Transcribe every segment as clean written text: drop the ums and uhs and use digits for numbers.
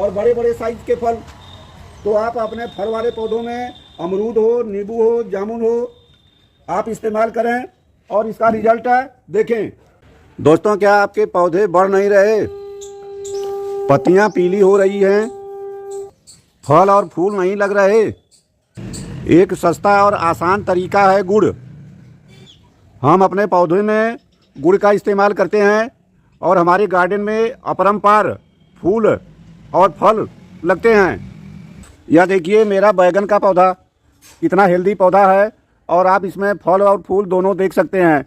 और बड़े बड़े साइज के फल। तो आप अपने फल वाले पौधों में अमरूद हो, नींबू हो, जामुन हो, आप इस्तेमाल करें और इसका रिजल्ट देखें। दोस्तों, क्या आपके पौधे बढ़ नहीं रहे? पत्तियां पीली हो रही हैं, फल और फूल नहीं लग रहे? एक सस्ता और आसान तरीका है गुड़। हम अपने पौधे में गुड़ का इस्तेमाल करते हैं और हमारे गार्डन में अपरंपार फूल और फल लगते हैं। यह देखिए मेरा बैगन का पौधा कितना हेल्दी पौधा है और आप इसमें फल और फूल दोनों देख सकते हैं।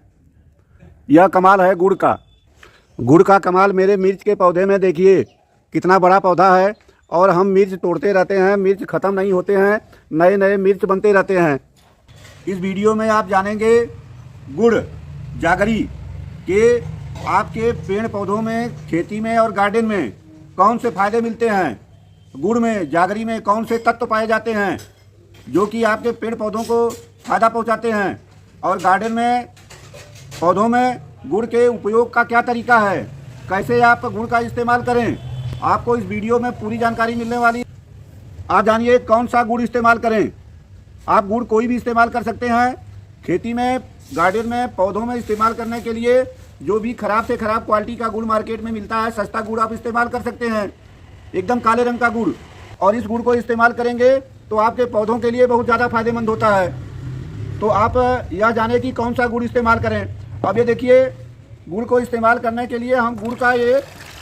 यह कमाल है गुड़ का। गुड़ का कमाल मेरे मिर्च के पौधे में देखिए कितना बड़ा पौधा है और हम मिर्च तोड़ते रहते हैं, मिर्च ख़त्म नहीं होते हैं, नए नए मिर्च बनते रहते हैं। इस वीडियो में आप जानेंगे गुड़ जागरी के आपके पेड़ पौधों में, खेती में और गार्डन में कौन से फ़ायदे मिलते हैं। गुड़ में, जागरी में कौन से तत्व पाए जाते हैं जो कि आपके पेड़ पौधों को फ़ायदा पहुंचाते हैं, और गार्डन में पौधों में गुड़ के उपयोग का क्या तरीका है, कैसे आप गुड़ का इस्तेमाल करें। आपको इस वीडियो में पूरी जानकारी मिलने वाली है। आप जानिए कौन सा गुड़ इस्तेमाल करें। आप गुड़ कोई भी इस्तेमाल कर सकते हैं। खेती में, गार्डन में, पौधों में इस्तेमाल करने के लिए जो भी ख़राब से ख़राब क्वालिटी का गुड़ मार्केट में मिलता है, सस्ता गुड़ आप इस्तेमाल कर सकते हैं, एकदम काले रंग का गुड़। और इस गुड़ को इस्तेमाल करेंगे तो आपके पौधों के लिए बहुत ज़्यादा फायदेमंद होता है। तो आप यह जाने कि कौन सा गुड़ इस्तेमाल करें। अब ये देखिए, गुड़ को इस्तेमाल करने के लिए हम गुड़ का ये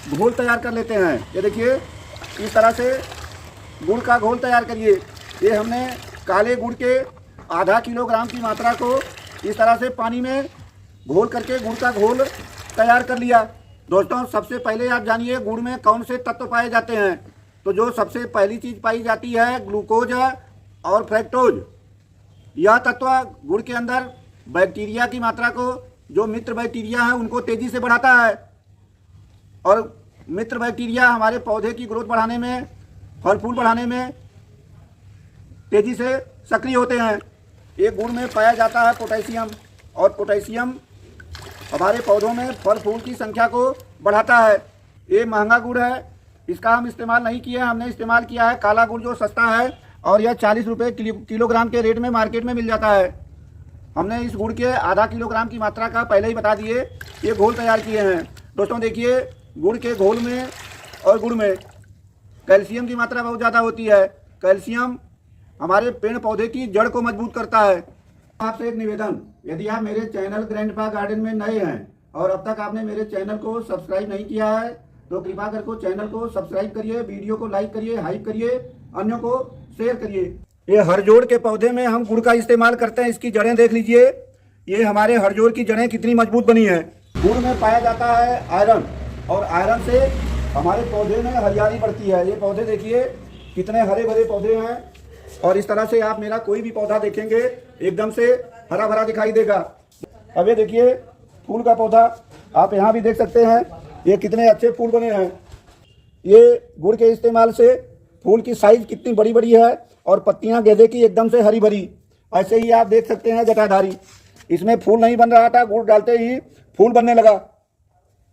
घोल तैयार कर लेते हैं। ये देखिए इस तरह से गुड़ का घोल तैयार करिए। ये हमने काले गुड़ के आधा किलोग्राम की मात्रा को इस तरह से पानी में घोल करके गुड़ का घोल तैयार कर लिया। दोस्तों, सबसे पहले आप जानिए गुड़ में कौन से तत्व पाए जाते हैं। तो जो सबसे पहली चीज़ पाई जाती है ग्लूकोज और फ्रैक्टोज। यह तत्व गुड़ के अंदर बैक्टीरिया की मात्रा को, जो मित्र बैक्टीरिया है उनको तेज़ी से बढ़ाता है, और मित्र बैक्टीरिया हमारे पौधे की ग्रोथ बढ़ाने में, फल फूल बढ़ाने में तेज़ी से सक्रिय होते हैं। एक गुड़ में पाया जाता है पोटेशियम, और पोटेशियम हमारे पौधों में फल फूल की संख्या को बढ़ाता है। ये महंगा गुड़ है, इसका हम इस्तेमाल नहीं किए। हमने इस्तेमाल किया है काला गुड़ जो सस्ता है, और यह 40 रुपये किलोग्राम के रेट में मार्केट में मिल जाता है। हमने इस गुड़ के आधा किलोग्राम की मात्रा का पहले ही बता दिए, ये घोल तैयार किए हैं। दोस्तों देखिए, गुड़ के घोल में और गुड़ में कैल्शियम की मात्रा बहुत ज़्यादा होती है। कैल्शियम हमारे पेड़ पौधे की जड़ को मजबूत करता है। आपसे एक निवेदन, यदि आप मेरे चैनल ग्रैंडपा गार्डन में नए हैं और अब तक आपने मेरे चैनल को सब्सक्राइब नहीं किया है, तो कृपा करके चैनल को सब्सक्राइब करिए, वीडियो को लाइक करिए, हाइप करिए, अन्यों को शेयर करिए। ये हरजोड़ के पौधे में हम गुड़ का इस्तेमाल करते हैं। इसकी जड़ें देख लीजिए, ये हमारे हरजोड़ की जड़ें कितनी मजबूत बनी है। गुड़ में पाया जाता है आयरन, और आयरन से हमारे पौधे में हरियाली बढ़ती है। ये पौधे देखिए कितने हरे भरे पौधे हैं, और इस तरह से आप मेरा कोई भी पौधा देखेंगे एकदम से हरा भरा दिखाई देगा। अब ये देखिए फूल का पौधा, आप यहाँ भी देख सकते हैं, ये कितने अच्छे फूल बने हैं। ये गुड़ के इस्तेमाल से फूल की साइज कितनी बड़ी बड़ी है, और पत्तियाँ गेंदे की एकदम से हरी भरी। ऐसे ही आप देख सकते हैं जटाधारी, इसमें फूल नहीं बन रहा था, गुड़ डालते ही फूल बनने लगा।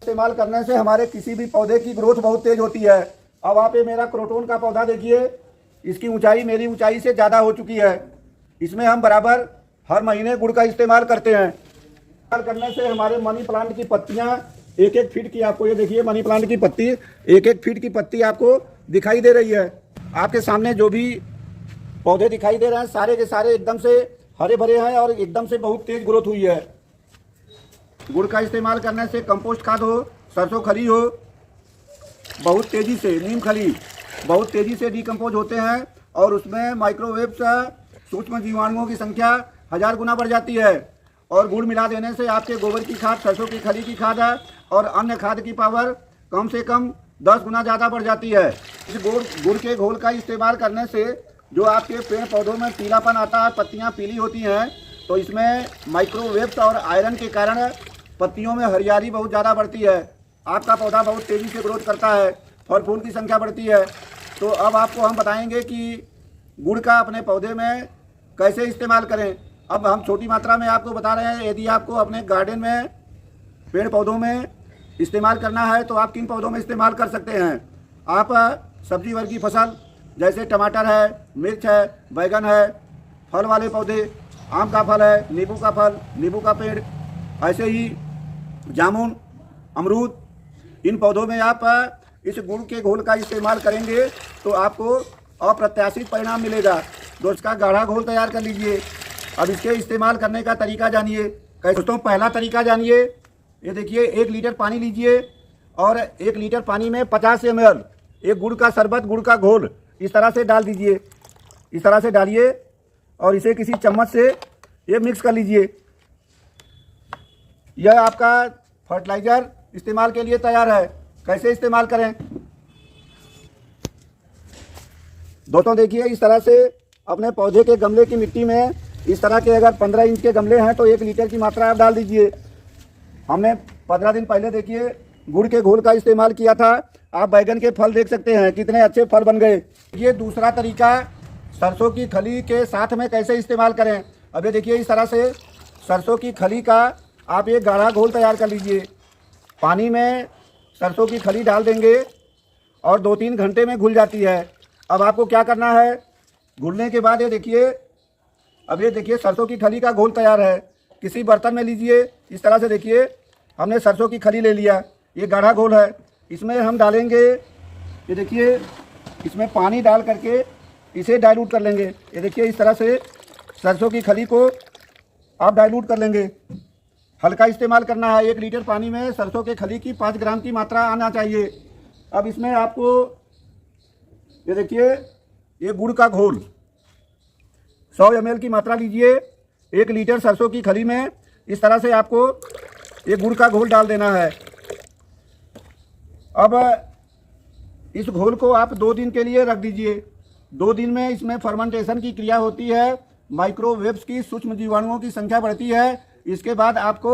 इस्तेमाल करने से हमारे किसी भी पौधे की ग्रोथ बहुत तेज होती है। अब आप ये मेरा क्रोटोन का पौधा देखिए, इसकी ऊंचाई मेरी ऊंचाई से ज़्यादा हो चुकी है। इसमें हम बराबर हर महीने गुड़ का इस्तेमाल करते हैं। इस्तेमाल करने से हमारे मनी प्लांट की पत्तियां 1-1 फीट की, आपको ये देखिए मनी प्लांट की पत्ती 1-1 फीट की पत्ती आपको दिखाई दे रही है। आपके सामने जो भी पौधे दिखाई दे रहे हैं सारे के सारे एकदम से हरे भरे हैं और एकदम से बहुत तेज ग्रोथ हुई है। गुड़ का इस्तेमाल करने से कंपोस्ट खाद हो, सरसों खली हो, बहुत तेज़ी से, नीम खली बहुत तेज़ी से डिकम्पोज होते हैं, और उसमें माइक्रोवेव्स सूक्ष्म जीवाणुओं की संख्या 1000 गुना बढ़ जाती है। और गुड़ मिला देने से आपके गोबर की खाद, सरसों की खली की खाद और अन्य खाद की पावर कम से कम 10 गुना ज़्यादा बढ़ जाती है। इस गुड़ के घोल का इस्तेमाल करने से जो आपके पेड़ पौधों में पीलापन आता है, पत्तियां पीली होती हैं, तो इसमें माइक्रोवेव्स और आयरन के कारण पत्तियों में हरियाली बहुत ज़्यादा बढ़ती है। आपका पौधा बहुत तेज़ी से ग्रोथ करता है, फल फूल की संख्या बढ़ती है। तो अब आपको हम बताएंगे कि गुड़ का अपने पौधे में कैसे इस्तेमाल करें। अब हम छोटी मात्रा में आपको बता रहे हैं। यदि आपको अपने गार्डन में पेड़ पौधों में इस्तेमाल करना है तो आप किन पौधों में इस्तेमाल कर सकते हैं। आप सब्जी वर्ग की फसल जैसे टमाटर है, मिर्च है, बैगन है, फल वाले पौधे, आम का फल है, नींबू का फल, नींबू का पेड़, ऐसे ही जामुन, अमरूद, इन पौधों में आप इस गुड़ के घोल का इस्तेमाल करेंगे तो आपको अप्रत्याशित परिणाम मिलेगा। दोस्तों का गाढ़ा घोल तैयार कर लीजिए। अब इसके इस्तेमाल करने का तरीका जानिए। दोस्तों पहला तरीका जानिए। ये देखिए 1 लीटर पानी लीजिए और 1 लीटर पानी में 50 ml एक गुड़ का शरबत, गुड़ का घोल इस तरह से डाल दीजिए। इस तरह से डालिए और इसे किसी चम्मच से ये मिक्स कर लीजिए। यह आपका फर्टिलाइज़र इस्तेमाल के लिए तैयार है। कैसे इस्तेमाल करें? दोस्तों देखिए इस तरह से अपने पौधे के गमले की मिट्टी में इस तरह के अगर 15 इंच के गमले हैं तो 1 लीटर की मात्रा आप डाल दीजिए। हमने 15 दिन पहले देखिए गुड़ के घोल का इस्तेमाल किया था। आप बैगन के फल देख सकते हैं कितने अच्छे फल बन गए। ये दूसरा तरीका सरसों की खली के साथ में कैसे इस्तेमाल करें। अब ये देखिए इस तरह से सरसों की खली का आप एक गाढ़ा घोल तैयार कर लीजिए। पानी में सरसों की खली डाल देंगे और 2-3 घंटे में घुल जाती है। अब आपको क्या करना है, घुलने के बाद ये देखिए, अब ये देखिए सरसों की खली का घोल तैयार है। किसी बर्तन में लीजिए। इस तरह से देखिए हमने सरसों की खली ले लिया। ये गाढ़ा घोल है। इसमें हम डालेंगे, ये देखिए इसमें पानी डाल करके इसे डाइल्यूट कर लेंगे। ये देखिए इस तरह से सरसों की खली को आप डाइल्यूट कर लेंगे। हल्का इस्तेमाल करना है। 1 लीटर पानी में सरसों के खली की 5 ग्राम की मात्रा आना चाहिए। अब इसमें आपको ये देखिए ये गुड़ का घोल 100 ml की मात्रा लीजिए। 1 लीटर सरसों की खली में इस तरह से आपको ये गुड़ का घोल डाल देना है। अब इस घोल को आप 2 दिन के लिए रख दीजिए। 2 दिन में इसमें फर्मेंटेशन की क्रिया होती है। माइक्रोवेव्स की सूक्ष्म जीवाणुओं की संख्या बढ़ती है। इसके बाद आपको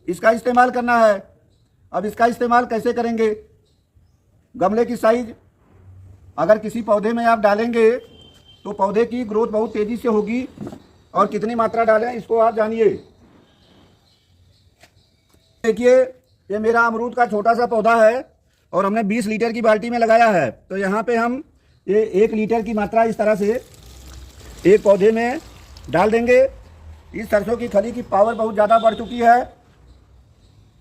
इसका इस्तेमाल करना है। अब इसका इस्तेमाल कैसे करेंगे? गमले की साइज अगर किसी पौधे में आप डालेंगे तो पौधे की ग्रोथ बहुत तेज़ी से होगी। और कितनी मात्रा डालें इसको आप जानिए। देखिए ये मेरा अमरूद का छोटा सा पौधा है और हमने 20 लीटर की बाल्टी में लगाया है। तो यहाँ पे हम ये 1 लीटर की मात्रा इस तरह से एक पौधे में डाल देंगे। इस सरसों की खली की पावर बहुत ज़्यादा बढ़ चुकी है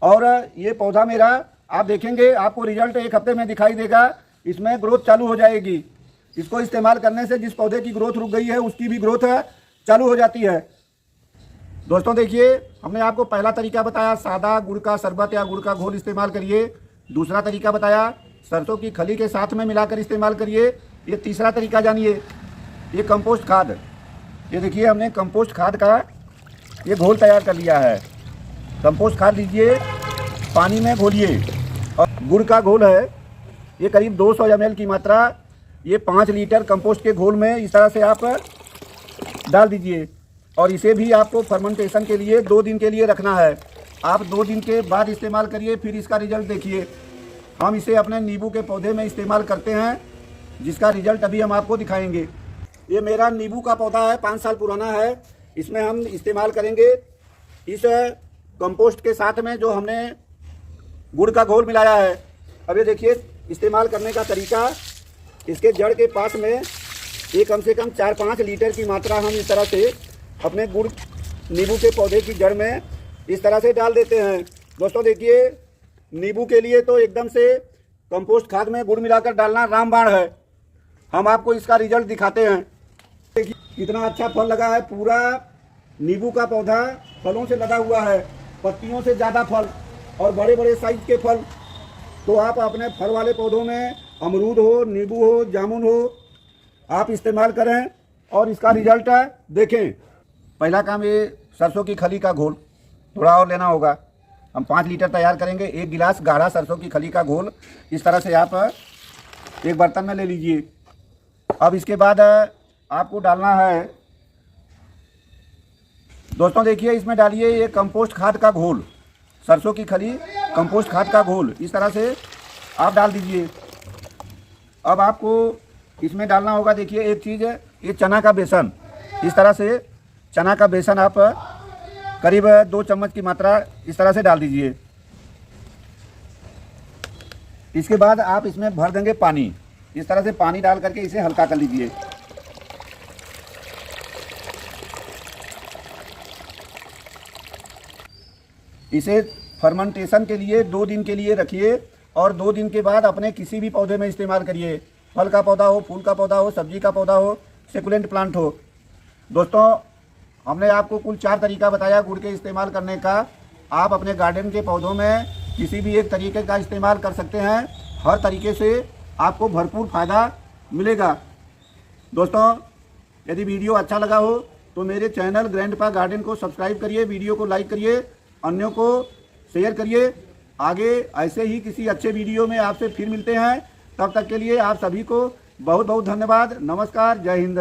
और ये पौधा मेरा आप देखेंगे आपको रिजल्ट 1 हफ्ते में दिखाई देगा। इसमें ग्रोथ चालू हो जाएगी। इसको इस्तेमाल करने से जिस पौधे की ग्रोथ रुक गई है उसकी भी ग्रोथ चालू हो जाती है। दोस्तों देखिए हमने आपको पहला तरीका बताया, सादा गुड़ का शरबत या गुड़ का घोल इस्तेमाल करिए। दूसरा तरीका बताया सरसों की खली के साथ में मिलाकर इस्तेमाल करिए। ये तीसरा तरीका जानिए, ये कंपोस्ट खाद। ये देखिए हमने कंपोस्ट खाद का ये घोल तैयार कर लिया है। कंपोस्ट खाद लीजिए, पानी में घोलिए और गुड़ का घोल है ये करीब 200 ml की मात्रा ये 5 लीटर कंपोस्ट के घोल में इस तरह से आप डाल दीजिए। और इसे भी आपको फर्मेंटेशन के लिए 2 दिन के लिए रखना है। आप 2 दिन के बाद इस्तेमाल करिए, फिर इसका रिजल्ट देखिए। हम इसे अपने नींबू के पौधे में इस्तेमाल करते हैं जिसका रिजल्ट अभी हम आपको दिखाएंगे। ये मेरा नींबू का पौधा है, 5 साल पुराना है। इसमें हम इस्तेमाल करेंगे इस कंपोस्ट के साथ में जो हमने गुड़ का घोल मिलाया है। अब ये देखिए इस्तेमाल करने का तरीका, इसके जड़ के पास में ये कम से कम 4-5 लीटर की मात्रा हम इस तरह से अपने गुड़ नींबू के पौधे की जड़ में इस तरह से डाल देते हैं। दोस्तों देखिए नींबू के लिए तो एकदम से कंपोस्ट खाद में गुड़ मिलाकर डालना रामबाण है। हम आपको इसका रिजल्ट दिखाते हैं। देखिए कितना अच्छा फल लगा है। पूरा नींबू का पौधा फलों से लदा हुआ है, पत्तियों से ज़्यादा फल और बड़े बड़े साइज के फल। तो आप अपने फल वाले पौधों में अमरूद हो, नींबू हो, जामुन हो, आप इस्तेमाल करें और इसका रिजल्ट देखें। पहला काम ये सरसों की खली का घोल थोड़ा और लेना होगा। हम 5 लीटर तैयार करेंगे। 1 गिलास गाढ़ा सरसों की खली का घोल इस तरह से आप एक बर्तन में ले लीजिए। अब इसके बाद आपको डालना है, दोस्तों देखिए इसमें डालिए ये कंपोस्ट खाद का घोल, सरसों की खली कंपोस्ट खाद का घोल इस तरह से आप डाल दीजिए। अब आपको इसमें डालना होगा, देखिए एक चीज़ है ये चना का बेसन। इस तरह से चना का बेसन आप करीब 2 चम्मच की मात्रा इस तरह से डाल दीजिए। इसके बाद आप इसमें भर देंगे पानी। इस तरह से पानी डाल करके इसे हल्का कर लीजिए। इसे फर्मेंटेशन के लिए 2 दिन के लिए रखिए और 2 दिन के बाद अपने किसी भी पौधे में इस्तेमाल करिए। फल का पौधा हो, फूल का पौधा हो, सब्जी का पौधा हो, सेकुलेंट प्लांट हो। दोस्तों, हमने आपको कुल 4 तरीका बताया गुड़ के इस्तेमाल करने का। आप अपने गार्डन के पौधों में किसी भी एक तरीके का इस्तेमाल कर सकते हैं। हर तरीके से आपको भरपूर फ़ायदा मिलेगा। दोस्तों, यदि वीडियो अच्छा लगा हो तो मेरे चैनल ग्रैंडपा गार्डन को सब्सक्राइब करिए, वीडियो को लाइक करिए, अन्यों को शेयर करिए। आगे ऐसे ही किसी अच्छे वीडियो में आपसे फिर मिलते हैं। तब तक के लिए आप सभी को बहुत बहुत धन्यवाद। नमस्कार, जय हिंद।